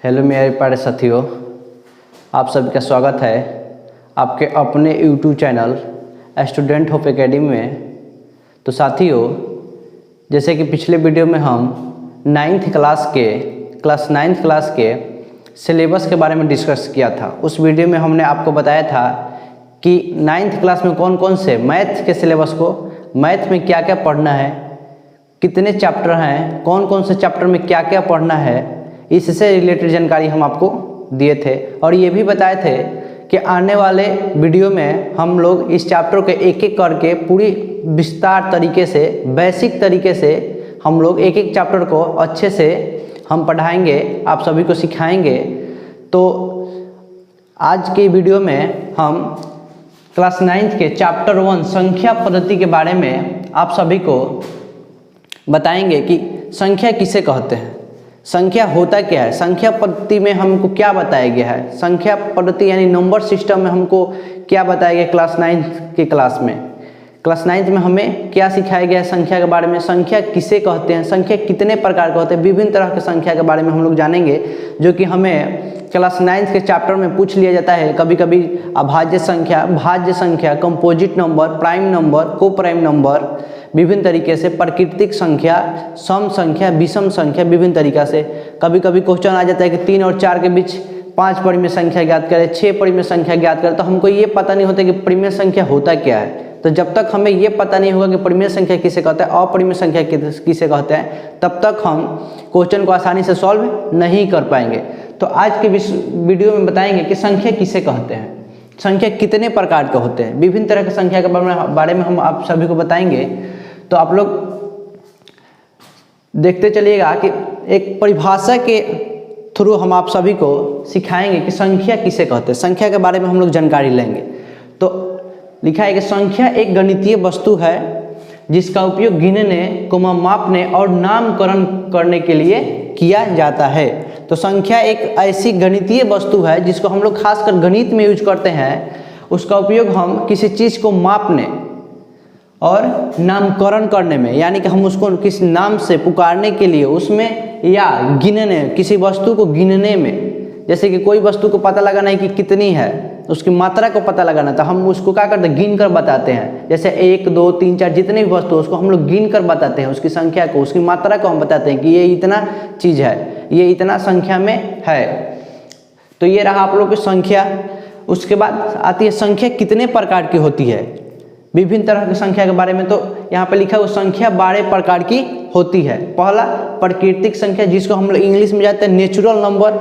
Hello मेरे प्यारे साथियों, आप सभी का स्वागत है आपके अपने YouTube channel student hope academy में। तो साथियों, जैसे कि पिछले वीडियो में हम क्लास नाइन्थ क्लास के सिलेबस के बारे में डिस्कस किया था। उस वीडियो में हमने आपको बताया था कि नाइन्थ क्लास में कौन कौन से मैथ के सिलेबस को, मैथ में क्या क्या पढ़ना है, कितने चैप्टर हैं, कौन कौन से चैप्टर में क्या क्या पढ़ना है, इससे रिलेटेड जानकारी हम आपको दिए थे। और ये भी बताए थे कि आने वाले वीडियो में हम लोग इस चैप्टर के एक एक करके पूरी विस्तार तरीके से, बेसिक तरीके से हम लोग एक एक चैप्टर को अच्छे से हम पढ़ाएंगे, आप सभी को सिखाएंगे। तो आज के वीडियो में हम क्लास नाइन्थ के चैप्टर 1 संख्या पद्धति के बारे में आप सभी को बताएंगे कि संख्या किसे कहते हैं, संख्या होता क्या है, संख्या पद्धति में हमको क्या बताया गया है, संख्या पद्धति यानी नंबर सिस्टम में हमको क्या बताया गया क्लास नाइन्थ के क्लास में। क्लास नाइन्थ में हमें क्या सिखाया गया है संख्या के बारे में, संख्या किसे कहते हैं, संख्या कितने प्रकार के होते हैं, विभिन्न तरह के संख्या के बारे में हम लोग जानेंगे, जो कि हमें क्लास नाइन्थ के चैप्टर में पूछ लिया जाता है। कभी कभी अभाज्य संख्या, भाज्य संख्या, कंपोजिट नंबर, प्राइम नंबर, को प्राइम नंबर, विभिन्न तरीके से प्राकृतिक संख्या, सम संख्या, विषम संख्या, विभिन्न तरीक़ा से। कभी कभी क्वेश्चन आ जाता है कि 3 और 4 के बीच 5 परिमेय संख्या ज्ञात करें, 6 परिमेय संख्या ज्ञात करें। तो हमको ये पता नहीं होता कि परिमेय संख्या होता क्या है। तो जब तक हमें ये पता नहीं होगा कि परिमेय संख्या किसे कहते हैं, अपरिमेय संख्या किसे कहते हैं, तब तक हम क्वेश्चन को आसानी से सॉल्व नहीं कर पाएंगे। तो आज के वीडियो में बताएंगे कि संख्या किसे कहते हैं, संख्या कितने प्रकार के होते हैं, विभिन्न तरह की संख्या के बारे में हम आप सभी को बताएंगे। तो आप लोग देखते चलिएगा कि एक परिभाषा के थ्रू हम आप सभी को सिखाएंगे कि संख्या किसे कहते हैं, संख्या के बारे में हम लोग जानकारी लेंगे। तो लिखा है कि संख्या एक गणितीय वस्तु है जिसका उपयोग गिनने, मापने और नामकरण करने के लिए किया जाता है। तो संख्या एक ऐसी गणितीय वस्तु है जिसको हम लोग खासकर गणित में यूज करते हैं। उसका उपयोग हम किसी चीज़ को मापने और नामकरण करने में, यानी कि हम उसको किसी नाम से पुकारने के लिए उसमें, या गिनने, किसी वस्तु को गिनने में, जैसे कि कोई वस्तु को पता लगाना है कि कितनी है, उसकी मात्रा को पता लगाना, तो हम उसको क्या करते हैं, गिन कर बताते हैं। जैसे 1 2 3 4 जितने भी वस्तु उसको हम लोग गिन कर बताते हैं, उसकी संख्या को, उसकी मात्रा को हम बताते हैं कि ये इतना चीज़ है, ये इतना संख्या में है। तो ये रहा आप लोग की संख्या। उसके बाद आती है संख्या कितने प्रकार की होती है, विभिन्न तरह की संख्या के बारे में। तो यहाँ पे लिखा हुआ संख्या 12 प्रकार की होती है। पहला प्राकृतिक संख्या जिसको हम लोग इंग्लिश में जानते हैं नेचुरल नंबर,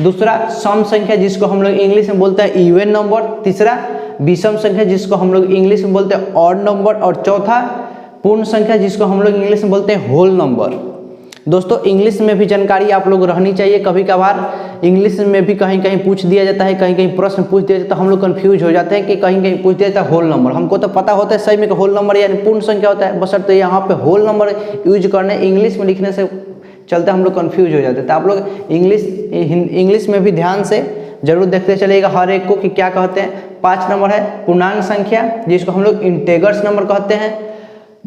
दूसरा सम संख्या जिसको हम लोग इंग्लिश में बोलते हैं इवन नंबर, तीसरा विषम संख्या जिसको हम लोग इंग्लिश में बोलते हैं ऑड नंबर, और चौथा पूर्ण संख्या जिसको हम लोग इंग्लिश में बोलते हैं होल नंबर। दोस्तों, इंग्लिश में भी जानकारी आप लोग रहनी चाहिए। कभी कभार इंग्लिश में भी कहीं कहीं पूछ दिया जाता है, कहीं कहीं प्रश्न पूछ दिया जाता है, हम लोग कंफ्यूज हो जाते हैं कि कहीं कहीं पूछ दिया जाता है होल नंबर। हमको तो पता होता है सही में कि होल नंबर यानी पूर्ण संख्या होता है, बशर्ते तो यहाँ पे होल नंबर यूज करने, इंग्लिश में लिखने से चलते हम लोग कंफ्यूज हो जाते हैं। तो आप लोग इंग्लिश में भी ध्यान से जरूर देखते चलिएगा हर एक को कि क्या कहते हैं। 5 नंबर है पूर्णांक संख्या जिसको हम लोग इंटेगर्स नंबर कहते हैं।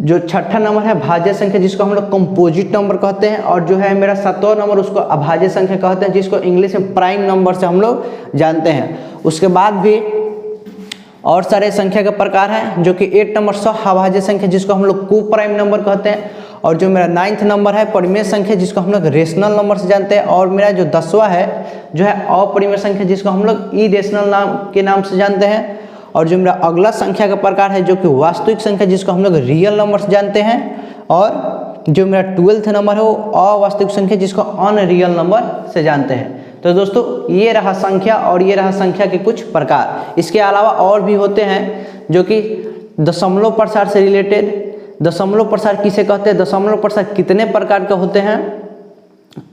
जो 6ठा नंबर है भाज्य संख्या जिसको हम लोग कंपोजिट नंबर कहते हैं। और जो है मेरा 7वां नंबर उसको अभाज्य संख्या कहते हैं, जिसको इंग्लिश में प्राइम नंबर से हम लोग जानते हैं। उसके बाद भी और सारे संख्या के प्रकार हैं, जो कि 8 नंबर अभाज्य संख्या जिसको हम लोग को प्राइम नंबर कहते हैं। और जो मेरा 9th नंबर है परिमेय संख्या जिसको हम लोग रेशनल नंबर से जानते हैं। और मेरा जो 10वां है जो है अपरिमेय संख्या जिसको हम लोग इरेशनल नाम के नाम से जानते हैं। और जो मेरा अगला संख्या का प्रकार है जो कि वास्तविक संख्या जिसको हम लोग रियल नंबर से जानते हैं। और जो मेरा 12th नंबर है वो अवास्तविक संख्या जिसको अनरियल नंबर से जानते हैं। तो दोस्तों, ये रहा संख्या और ये रहा संख्या के कुछ प्रकार। इसके अलावा और भी होते हैं जो कि दशमलव प्रसार से रिलेटेड। दशमलव प्रसार किसे कहते हैं, दशमलव प्रसार कितने प्रकार के होते हैं,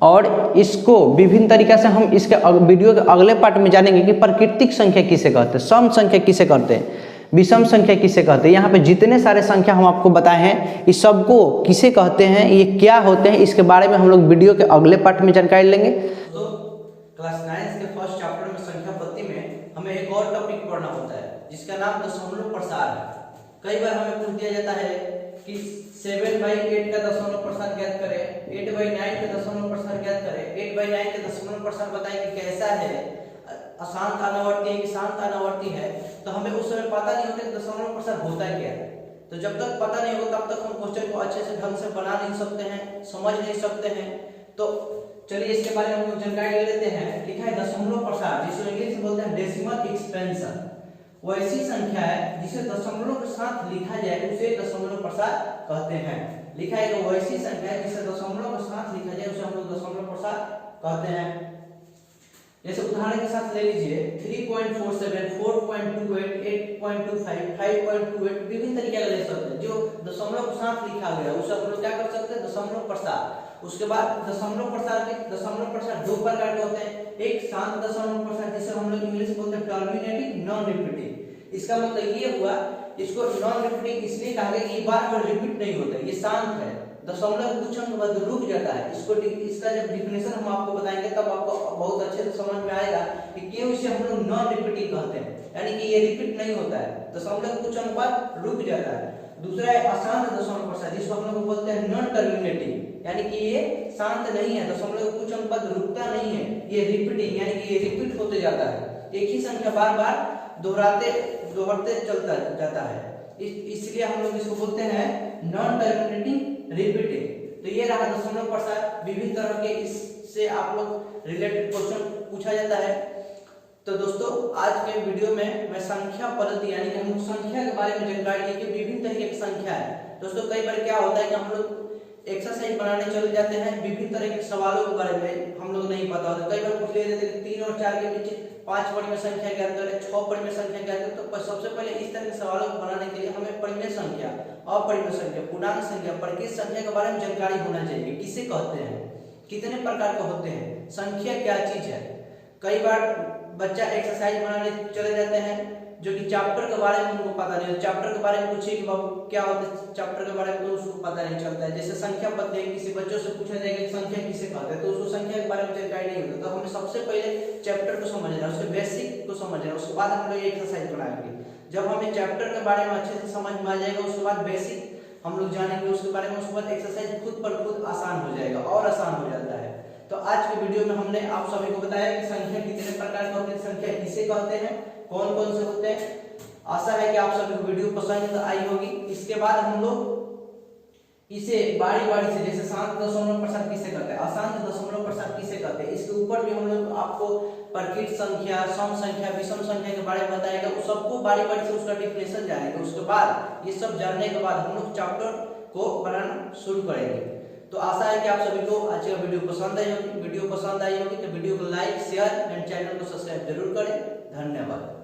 और इसको विभिन्न तरीक़ा से हम इसके वीडियो के अगले पार्ट में जानेंगे कि प्राकृतिक संख्या किसे कहते हैं, सम संख्या किसे कहते हैं, विषम संख्या किसे कहते हैं। यहाँ पे जितने सारे संख्या हम आपको बताए हैं इस सबको किसे कहते हैं, ये क्या होते हैं, इसके बारे में हम लोग वीडियो के अगले पार्ट में जानकारी लेंगे। तो क्लास 9 के फर्स्ट चैप्टर में संख्या पद्धति में हमें एक और टॉपिक पढ़ना होता है जिसका नाम दशमलव प्रसार है। कई बार हमें पूछ दिया जाता है कि 7/8 का दशमलव प्रसार ज्ञात करें, 8/9 का दशमलव प्रसार ज्ञात करें। 8/9 का दशमलव प्रसार बताएं कि कैसा है, अशांत अनावर्ती है कि शांत अनावर्ती है। तो हमें उस समय पता नहीं होता कि दशमलव प्रसार होता क्या है। तो जब तक पता नहीं होगा तब तक हम क्वेश्चन को अच्छे से ढंग से बना नहीं सकते हैं, समझ नहीं सकते हैं। तो चलिए इसके बारे में हम लोग जानकारी ले लेते हैं। लिखा है दशमलव प्रसार, जिसे इंग्लिश में बोलते हैं डेसिमल एक्सपेंशन। वो ऐसी संख्या है जिसे दशमलव के साथ लिखा जाए उसे दशमलव प्रसार कहते हैं। लिखा है कि वो ऐसी संख्या है जिसे दशमलव के साथ लिखा जाए उसे हम लोग दशमलव प्रसार कहते हैं। जैसे उदाहरण के साथ ले लीजिए 3.47, 4.28, 8.25, 5.28 विभिन्न तरीके का ले सकते हैं। जो दशमलव के साथ लिखा गया उसे हम लोग क्या कर सकते हैं, दशमलव प्रसार। उसके बाद दशमलव प्रसार दो प्रकार के होते हैं। एक शांत दशमलव प्रसार जिसे हम लोग इंग्लिश में बोलते हैं टर्मिनेटिंग नॉन रिपीटिंग। इसका मतलब ये हुआ, इसको नॉन रिपीटिंग इसलिए कहा गया कि बार बार रिपीट नहीं होता, ये शांत है, दशमलव कुछ अंक बाद रुक जाता है। इसका जब डिफिनेशन हम आपको बताएंगे तब आपको बहुत अच्छे से समझ में आएगा कि क्यों इसे हम लोग नॉन रिपीटिंग कहते हैं, यानी कि ये रिपीट नहीं होता है, दशमलव कुछ अंक बाद रुक जाता है। दूसरा है अशांत दशमलव प्रसार जिसको हम लोग बोलते हैं नॉन टर्मिनेटिंग, यानी कि ये शांत नहीं है, दशमलव कुछ अंक बाद रुकता नहीं है, ये रिपीटिंग यानी कि ये रिपीट होते जाता है, एक ही संख्या बार बार दोहराते चलता जाता है, इसलिए हम लोग इसको बोलते हैं नॉन टर्मिनेटिंग रिपीटिंग। तो ये रहा दशमलव प्रसार। विभिन्न तरह के इससे आप लोग रिलेटेड क्वेश्चन पूछा जाता है। तो दोस्तों आज के वीडियो में मैं संख्या पद्धति यानी कि हम लोग संख्या के बारे में जानकारी ली कि विभिन्न तरीके की संख्या है। दोस्तों कई बार क्या होता है कि हम लोग एक्सरसाइज बनाने चले जाते हैं, विभिन्न तरह के सवालों के बारे में हम लोग नहीं पता होता, कई बार पूछ लेते हैं 3 और 4 के बीच 5 परिमेय संख्या ज्ञात करें, 6 परिमेय संख्या ज्ञात करें। तो सबसे पहले इस तरह के सवालों को बनाने के लिए हमें परिमेय संख्या, अपरिमेय संख्या, पूर्णांक संख्या, परिकित संख्या के बारे में जानकारी होना चाहिए। किसे कहते हैं, कितने प्रकार के होते हैं, संख्या क्या चीज है। कई बार बच्चा एक्सरसाइज बनाने चले जाते हैं जो कि चैप्टर के बारे में उनको पता नहीं, चैप्टर के बारे में पूछे कि बाबू क्या होता है चैप्टर के बारे में, तो उसको पता नहीं चलता है। जैसे संख्या पद्धति, किसी बच्चों से पूछा जाएगा कि संख्या किसे कहते हैं तो उसको संख्या के बारे में जानकारी नहीं होता। तो हमें सबसे पहले चैप्टर को समझना है, उसके बेसिक को समझना है, उसके बाद हम लोग एक्सरसाइज बनाएंगे। जब हमें चैप्टर के बारे में अच्छे से समझ में आ जाएगा उसके बाद बेसिक हम लोग जानेंगे उसके बारे में, उसके बाद एक्सरसाइज खुद पर खुद आसान हो जाएगा और आसान हो जाता है। तो आज के वीडियो में हमने आप सभी को बताया कि संख्या कितने प्रकार के होते हैं, संख्या किसे कहते हैं, कौन कौन से होते हैं। आशा है कि आप सभी को वीडियो पसंद आई होगी। इसके बाद हम लोग इसे बारी बारी से, जैसे शांत दशमलव प्रसार किसे कहते हैं, अशांत दशमलव प्रसार किसे कहते हैं, इसके ऊपर भी हम लोग आपको परिकित संख्या, सम संख्या, विषम संख्या के बारे में बताएगा। उस सबको बारी बारी से उसका डिफिनेशन जानेंगे। उसके बाद ये सब जानने के बाद हम लोग चैप्टर को बनाना शुरू करेंगे। तो आशा है कि आप सभी को आज का वीडियो पसंद आई होगी। वीडियो पसंद आई होगी तो वीडियो को लाइक, शेयर एंड चैनल को सब्सक्राइब जरूर करें। धन्यवाद।